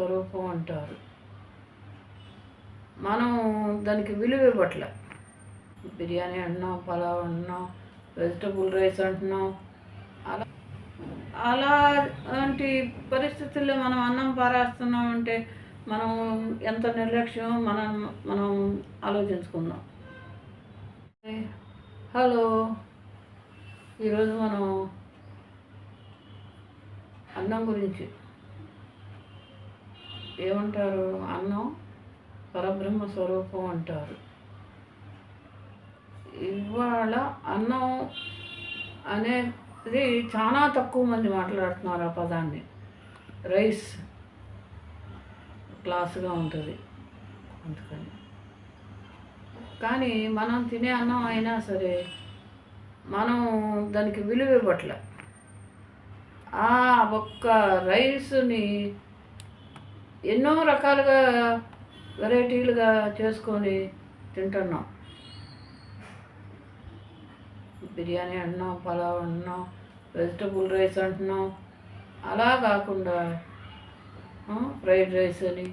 స్వరూపం అంటారు. మనం దానికి విలువ ఇవ్వట్లే. బిర్యానీ అంటున్నాం, పలావ్ అంటున్నాం, వెజిటబుల్ రైస్ అంటున్నాం. అలాంటి పరిస్థితుల్లో మనం అన్నం పారేస్తున్నామంటే మనం ఎంత నిర్లక్ష్యం మనం ఆలోచించుకుందాం. హలో, ఈరోజు మనం అన్నం గురించి ఏమంటారు? అన్నం పరబ్రహ్మ స్వరూపం అంటారు. ఇవాళ అన్నం అనేది చాలా తక్కువ మంది మాట్లాడుతున్నారు. ఆ పదాన్ని రైస్ క్లాసుగా ఉంటుంది అందుకని. కానీ మనం తినే అన్నం అయినా సరే మనం దానికి విలువ ఇవ్వట్లే. ఆ ఒక్క రైస్ని ఎన్నో రకాలుగా వెరైటీలుగా చేసుకొని తింటున్నాం. బిర్యానీ అంటున్నాం, పలావ్ అంటున్నాం, వెజిటబుల్ రైస్ అంటున్నాం. అలా కాకుండా ఫ్రైడ్ రైస్ అని,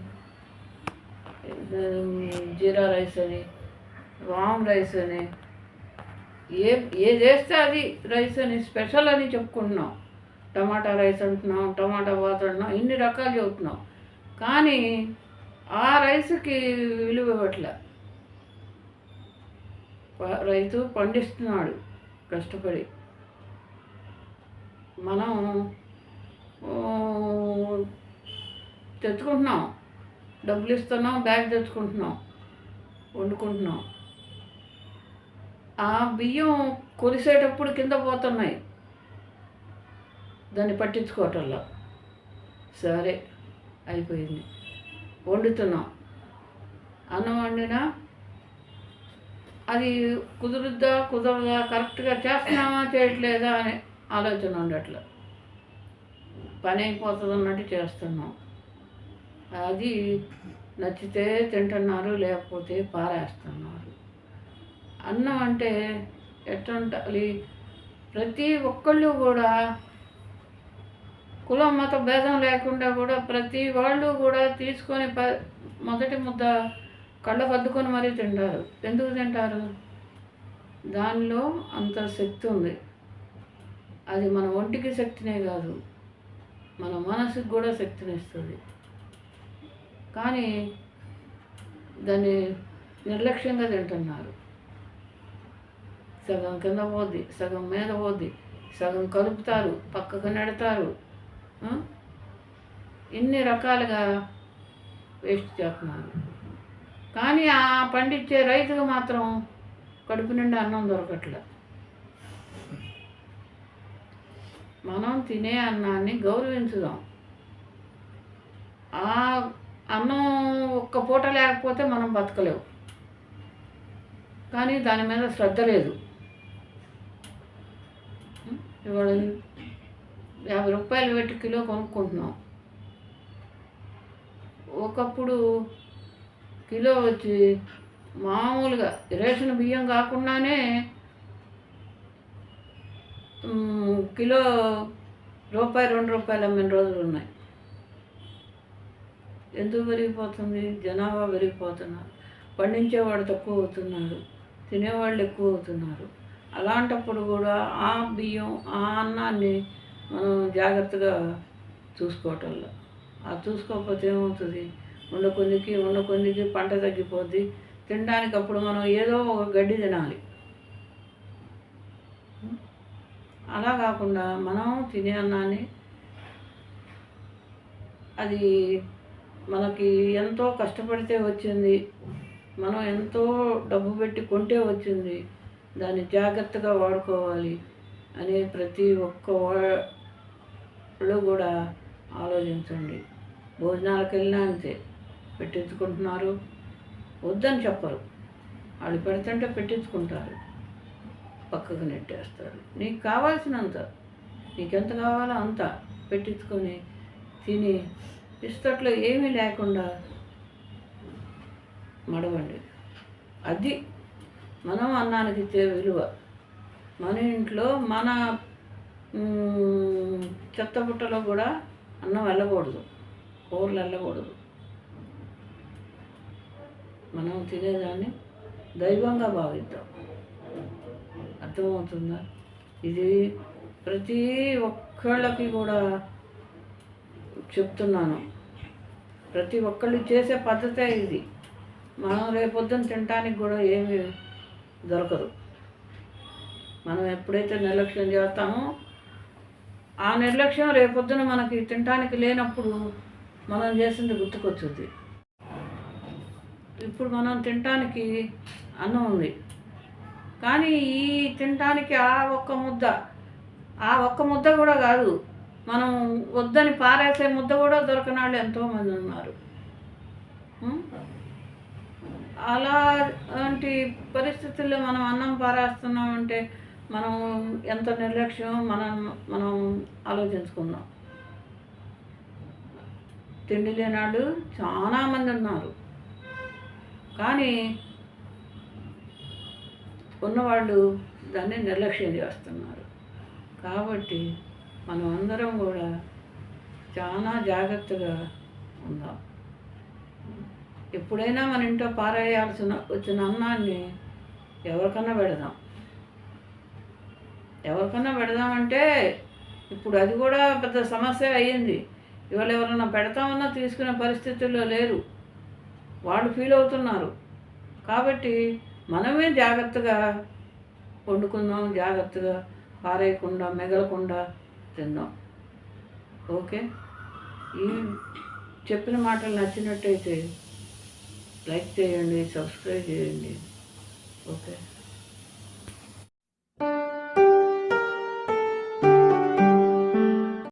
జీరా రైస్ అని, వామ్ రైస్ అని, ఏది వేస్తే అది రైస్ అని స్పెషల్ అని చెప్పుకుంటున్నాం. టమాటా రైస్ అంటున్నాం, టమాటా బాత్ అంటున్నాం, ఇన్ని రకాలు చెబుతున్నాం. కానీ ఆ రైస్కి విలువ ఇవ్వట్లే. రైతు పండిస్తున్నాడు కష్టపడి. మనం తెచ్చుకుంటున్నాం, డబ్బులు ఇస్తున్నాం, బ్యాగ్ తెచ్చుకుంటున్నాం, వండుకుంటున్నాం. ఆ బియ్యం కొలిసేటప్పుడు కింద పోతున్నాయి, దాన్ని పట్టించుకోవటంలో. సరే అయిపోయింది, వండుతున్నాం. అన్నం వండినా అది కుదురుద్దా కుదరదా, కరెక్ట్గా చేస్తున్నామా చేయట్లేదా అనే ఆలోచన ఉండట్లే. పని అయిపోతుంది అన్నట్టు చేస్తున్నాం. అది నచ్చితే తింటున్నారు, లేకపోతే పారేస్తున్నారు. అన్నం అంటే ఎట్లుండాలి? ప్రతి ఒక్కళ్ళు కూడా కులం మత భేదం లేకుండా కూడా ప్రతి వాళ్ళు కూడా తీసుకొని మొదటి ముద్ద కళ్ళకు అద్దుకొని మరీ తింటారు. ఎందుకు తింటారు? దానిలో అంత శక్తి ఉంది. అది మన ఒంటికి శక్తినే కాదు, మన మనసుకు కూడా శక్తిని ఇస్తుంది. కానీ దాన్ని నిర్లక్ష్యంగా తింటున్నారు. సగం కింద పోద్ది, సగం మీద పోద్ది, సగం కలుపుతారు, పక్కకు నెడతారు. ఇన్ని రకాలుగా వేస్ట్ చేస్తున్నారు. కానీ ఆ పండించే రైతుకు మాత్రం కడుపు నిండా అన్నం దొరకట్లే. మనం తినే అన్నాన్ని గౌరవించుదాం. ఆ అన్నం ఒక్క పూట లేకపోతే మనం బతకలేవు. కానీ దాని మీద శ్రద్ధ లేదు. ఇవాళ 50 రూపాయలు పెట్టి కిలో కొనుక్కుంటున్నాం. ఒకప్పుడు కిలో వచ్చి మామూలుగా రేషన్ బియ్యం కాకుండానే కిలో ₹1, ₹2 అమ్మిన రోజులు ఉన్నాయి. ఎందుకు పెరిగిపోతుంది? జనాభా పెరిగిపోతున్నారు, పండించేవాడు తక్కువ అవుతున్నాడు, తినేవాళ్ళు ఎక్కువ అవుతున్నారు. అలాంటప్పుడు కూడా ఆ బియ్యం, ఆ అన్నాన్ని మనం జాగ్రత్తగా చూసుకోవటంలో. చూసుకోకపోతే ఏమవుతుంది? ఉన్న కొద్దికి పంట తగ్గిపోద్ది. తినడానికి అప్పుడు మనం ఏదో ఒక గడ్డి తినాలి. అలా కాకుండా మనం తినే అన్నాన్ని, అది మనకి ఎంతో కష్టపడితే వచ్చింది, మనం ఎంతో డబ్బు పెట్టి కొంటే వచ్చింది, దాన్ని జాగ్రత్తగా వాడుకోవాలి అని ప్రతి ఒక్క వాళ్ళు కూడా ఆలోచించండి. భోజనాలకు వెళ్ళినా అంతే, పెట్టించుకుంటున్నారు, వద్దని చెప్పరు. వాళ్ళు పెడుతుంటే పెట్టించుకుంటారు, పక్కకు నెట్టేస్తారు. నీకు కావాల్సినంత, నీకెంత కావాలో అంత పెట్టించుకొని తిని ఇస్తట్లో ఏమీ లేకుండా మడవండి. అది మనం అన్నానికి ఇచ్చే విలువ. మన ఇంట్లో మన చెత్తబుట్టలో కూడా అన్నం వెళ్ళకూడదు. కూరలు వెళ్ళకూడదు. మనం తినేదాన్ని దైవంగా భావిద్దాం. అర్థమవుతుందా? ఇది ప్రతి ఒక్కళ్ళకి కూడా చెప్తున్నాను. ప్రతి ఒక్కళ్ళు చేసే పద్ధతే ఇది. మనం రేపొద్దున తినటానికి కూడా ఏమీ దొరకదు. మనం ఎప్పుడైతే నిర్లక్ష్యం చేస్తామో ఆ నిర్లక్ష్యం రేపొద్దున మనకి తినటానికి లేనప్పుడు మనం చేసింది గుర్తుకొచ్చుద్ది. ఇప్పుడు మనం తినటానికి అన్నం ఉంది, కానీ ఈ తినటానికి ఆ ఒక్క ముద్ద కూడా కాదు, మనం వద్దని పారేసే ముద్ద కూడా దొరకని వాళ్ళు ఎంతోమంది ఉన్నారు. అలాంటి పరిస్థితుల్లో మనం అన్నం పారేస్తున్నామంటే మనం ఎంత నిర్లక్ష్యం మనం ఆలోచించుకుందాం. తిండి లేనాడు చాలామంది ఉన్నారు, కానీ ఉన్నవాళ్ళు దాన్ని నిర్లక్ష్యం చేస్తున్నారు. కాబట్టి మనం అందరం కూడా చాలా జాగ్రత్తగా ఉందాం. ఎప్పుడైనా మన ఇంట్లో వచ్చిన అన్నాన్ని ఎవరికన్నా పెడదామంటే ఇప్పుడు అది కూడా పెద్ద సమస్య అయ్యింది. ఇవాళ ఎవరన్నా పెడతామన్నా తీసుకునే పరిస్థితుల్లో లేరు, వాళ్ళు ఫీల్ అవుతున్నారు. కాబట్టి మనమే జాగ్రత్తగా వండుకుందాం, జాగ్రత్తగా పారేయకుండా మిగలకుండా తిందాం. ఓకే, ఈ చెప్పిన మాటలు నచ్చినట్టయితే లైక్ చేయండి, సబ్స్క్రైబ్ చేయండి. ఓకే.